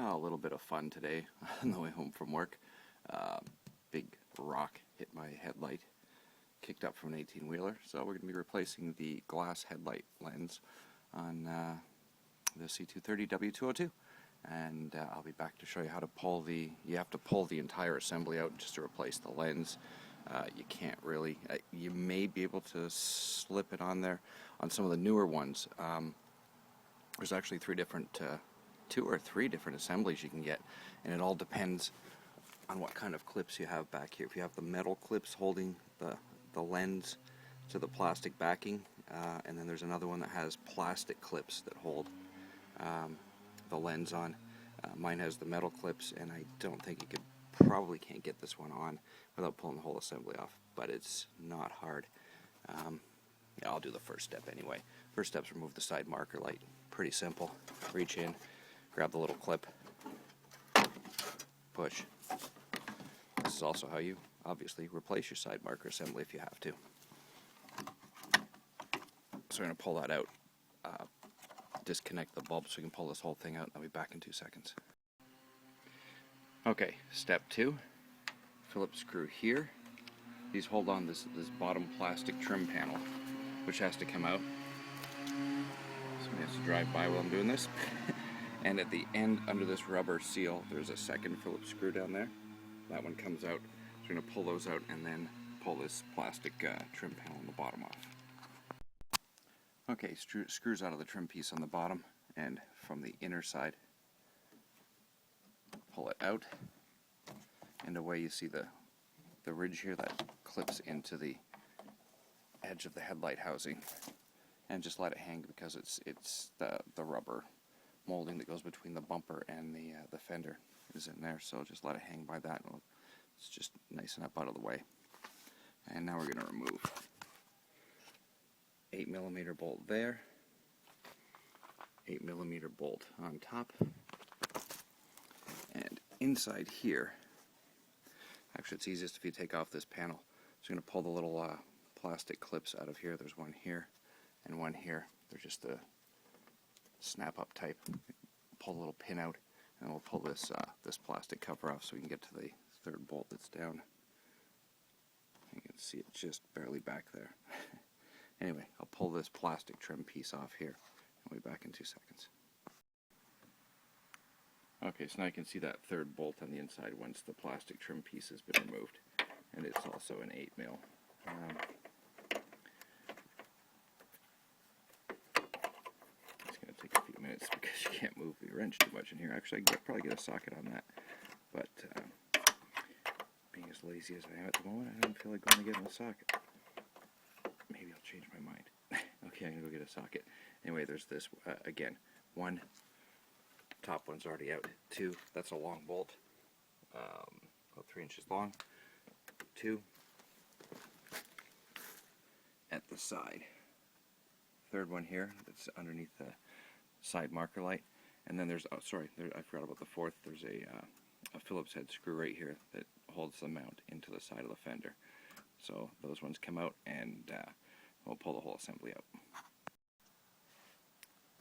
A little bit of fun today on the way home from work. Big rock hit my headlight, kicked up from an 18-wheeler, so we're going to be replacing the glass headlight lens on the C230 W202, and I'll be back to show you how to pull you have to pull the entire assembly out just to replace the lens. You can't really, you may be able to slip it on there on some of the newer ones. There's actually two or three different assemblies you can get, and it all depends on what kind of clips you have back here. If you have the metal clips holding the lens to the plastic backing, and then there's another one that has plastic clips that hold the lens on. Mine has the metal clips, and I don't think you probably can't get this one on without pulling the whole assembly off, but it's not hard. Yeah, I'll do the first step anyway. First step's remove the side marker light. Pretty simple. Reach in, grab the little clip, push. This is also how you obviously replace your side marker assembly if you have to. So we're going to pull that out, disconnect the bulb so we can pull this whole thing out, and I'll be back in 2 seconds. Okay, step 2, Phillips screw here. These hold on this bottom plastic trim panel, which has to come out. Somebody has to drive by while I'm doing this. And at the end, under this rubber seal, there's a second Phillips screw down there. That one comes out. So we're going to pull those out and then pull this plastic trim panel on the bottom off. Okay, screws out of the trim piece on the bottom, and from the inner side, pull it out, and away you see the ridge here that clips into the edge of the headlight housing, and just let it hang because it's the rubber molding that goes between the bumper and the fender is in there, so just let it hang by that, and it's just nice and up out of the way. And now we're going to remove 8mm bolt there, 8mm bolt on top, and inside here, actually it's easiest if you take off this panel. So I'm going to pull the little plastic clips out of here. There's one here and one here. They're just the snap-up type. Pull the little pin out, and we'll pull this plastic cover off so we can get to the third bolt that's down. You can see it just barely back there. Anyway, I'll pull this plastic trim piece off here. I'll be back in 2 seconds. Okay, so now you can see that third bolt on the inside once the plastic trim piece has been removed. And it's also an 8mm. It's going to take a few minutes because you can't move the wrench too much in here. Actually, I could probably get a socket on that. But being as lazy as I am at the moment, I don't feel like going to get in a socket. Maybe I'll change my mind. Okay, I'm going to go get a socket. Anyway, there's this, again, one, top one's already out. 2, that's a long bolt, about 3 inches long. 2, at the side. Third one here, that's underneath the side marker light. And then there's, I forgot about the fourth, there's a Phillips head screw right here that holds the mount into the side of the fender. So those ones come out, and we'll pull the whole assembly out.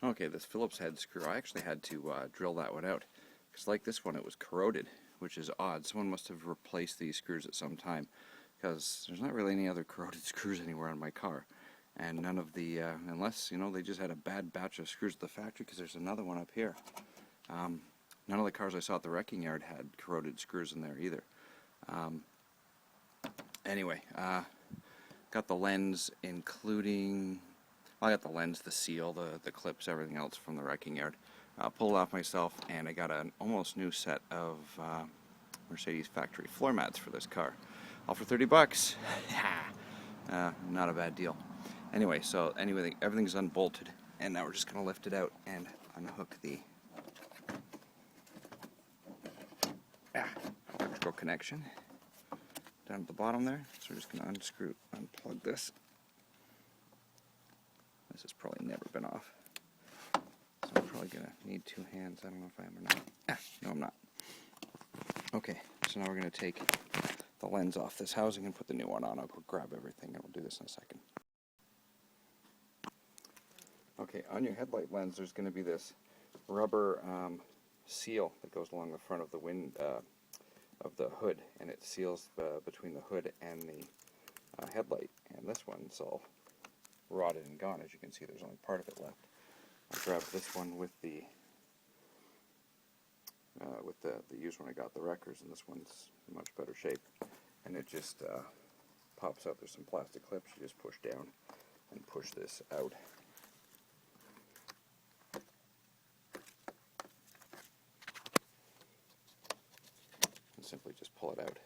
Okay, this Phillips head screw, I actually had to drill that one out, because like this one, it was corroded, which is odd. Someone must have replaced these screws at some time, because there's not really any other corroded screws anywhere on my car. And none of the, unless, they just had a bad batch of screws at the factory, because there's another one up here. None of the cars I saw at the wrecking yard had corroded screws in there either. Anyway, got the lens, including, I got the lens, the seal, the clips, everything else from the wrecking yard. Pulled it off myself, and I got an almost new set of Mercedes factory floor mats for this car. All for 30 bucks. Not a bad deal. Anyway, so everything's unbolted, and now we're just going to lift it out and unhook the electrical connection down at the bottom there. So we're just going to unplug this. This has probably never been off. So I'm probably going to need 2 hands. I don't know if I am or not. No, I'm not. Okay, so now we're going to take the lens off this housing and put the new one on. I'll go grab everything, and we'll do this in a second. Okay, on your headlight lens, there's going to be this rubber seal that goes along the front of the of the hood, and it seals between the hood and the headlight. And this one's all rotted and gone. As you can see, there's only part of it left. I grabbed this one with the used one I got the wreckers, and this one's in much better shape. And it just pops out. There's some plastic clips. You just push down and push this out. And simply just pull it out.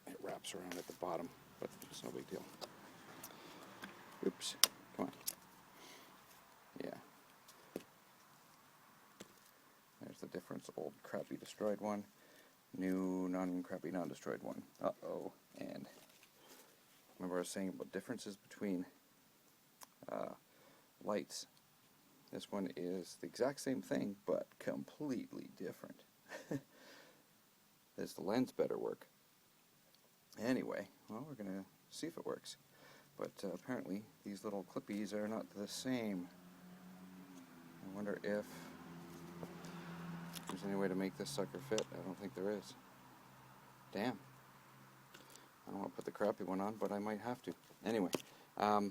It wraps around at the bottom, but it's no big deal. Oops. Come on. Yeah. There's the difference. Old crappy destroyed one. New non-crappy non-destroyed one. Uh-oh. And remember I was saying about differences between lights. This one is the exact same thing, but completely different. Does the lens better work? Anyway, well, we're going to see if it works. But apparently these little clippies are not the same. I wonder if there's any way to make this sucker fit. I don't think there is. Damn. I don't want to put the crappy one on, but I might have to. Anyway, so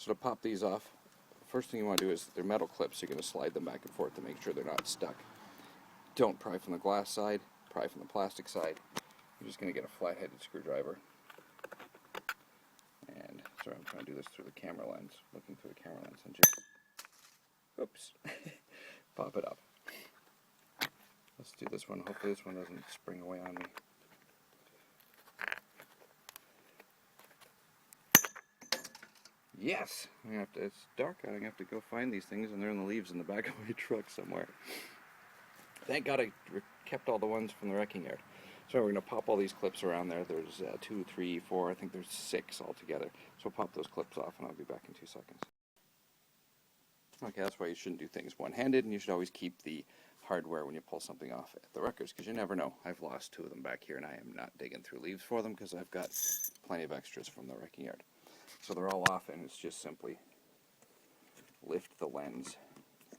to pop these off, first thing you want to do is they're metal clips. You're going to slide them back and forth to make sure they're not stuck. Don't pry from the glass side, pry from the plastic side. You're just going to get a flat-headed screwdriver. And sorry, I'm trying to do this through the camera lens, looking through the camera lens, and just, oops, pop it up. Let's do this one. Hopefully this one doesn't spring away on me. Yes! It's dark out. I'm going to have to go find these things, and they're in the leaves in the back of my truck somewhere. Thank God I kept all the ones from the wrecking yard. So we're going to pop all these clips around there. There's 2, 3, 4, I think there's 6 altogether. So we'll pop those clips off, and I'll be back in 2 seconds. Okay, that's why you shouldn't do things one-handed, and you should always keep the hardware when you pull something off at the wreckers, because you never know. I've lost 2 of them back here, and I am not digging through leaves for them, because I've got plenty of extras from the wrecking yard. So they're all off, and it's just simply lift the lens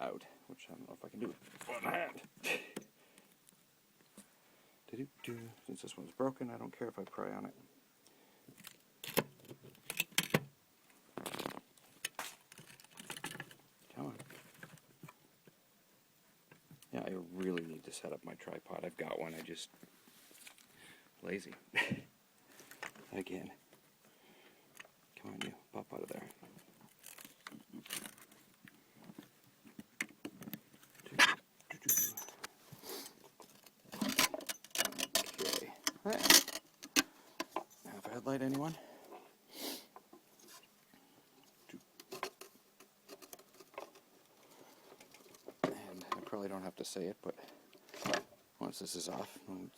out, which I don't know if I can do with one hand. Since this one's broken, I don't care if I pry on it. Come on. Yeah, I really need to set up my tripod. I've got one, I just lazy. Again. Come on, you. Pop out of there. Okay. Have a headlight, anyone? And I probably don't have to say it, but once this is off, might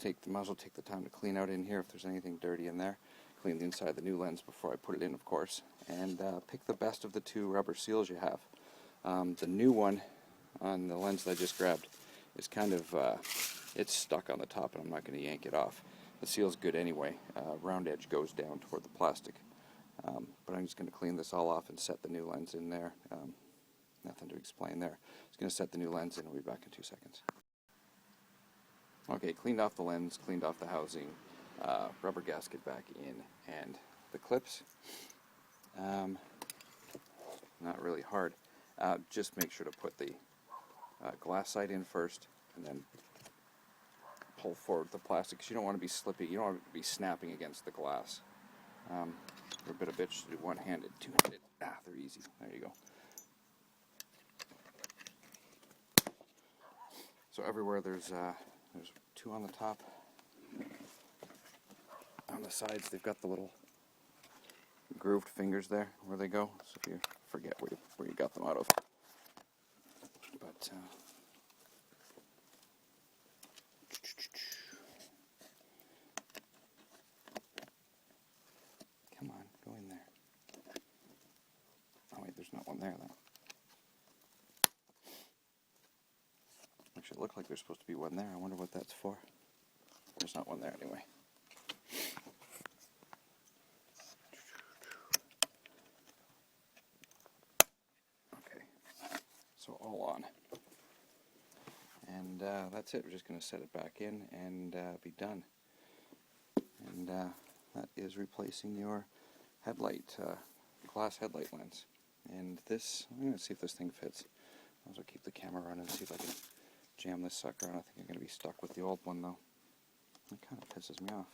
as well take the time to clean out in here if there's anything dirty in there. Clean the inside of the new lens before I put it in, of course, and pick the best of the 2 rubber seals you have. The new one on the lens that I just grabbed is kind of, it's stuck on the top, and I'm not going to yank it off. The seal's good anyway. Round edge goes down toward the plastic. But I'm just going to clean this all off and set the new lens in there. Nothing to explain there. Just going to set the new lens in, and we'll be back in 2 seconds. Okay, cleaned off the lens, cleaned off the housing, rubber gasket back in, and the clips, not really hard. Just make sure to put the glass side in first, and then pull forward the plastic, because you don't want to be slippy, you don't want to be snapping against the glass. You're a bit of a bitch to do one-handed, two-handed. They're easy. There you go. So everywhere there's 2 on the top. On the sides, they've got the little grooved fingers there where they go. So if you forget where you got them out of, but come on, go in there. Oh wait, there's not one there though. Actually, it looked like there's supposed to be one there. I wonder what that's for. There's not one there anyway. Okay. so all on. And that's it. We're just going to set it back in and be done. And that is replacing your headlight, glass headlight lens. And this, I'm going to see if this thing fits. I'll also keep the camera running and see if I can jam this sucker on. I think I'm going to be stuck with the old one though. It kind of pisses me off.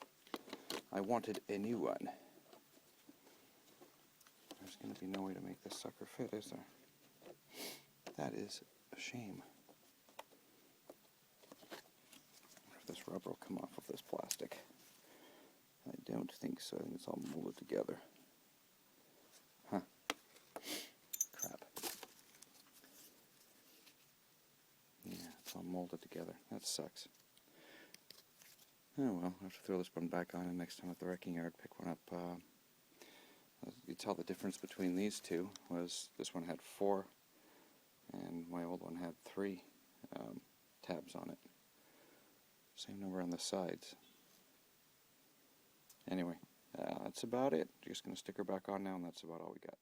I wanted a new one. There's going to be no way to make this sucker fit, is there? That is a shame. I wonder if this rubber will come off of this plastic. I don't think so. I think it's all molded together. Huh. Crap. Yeah, it's all molded together. That sucks. Oh well, I'll have to throw this one back on, and next time at the wrecking yard, pick one up. You tell the difference between these two was this one had 4, and my old one had 3 tabs on it. Same number on the sides. Anyway, that's about it. Just going to stick her back on now, and that's about all we got.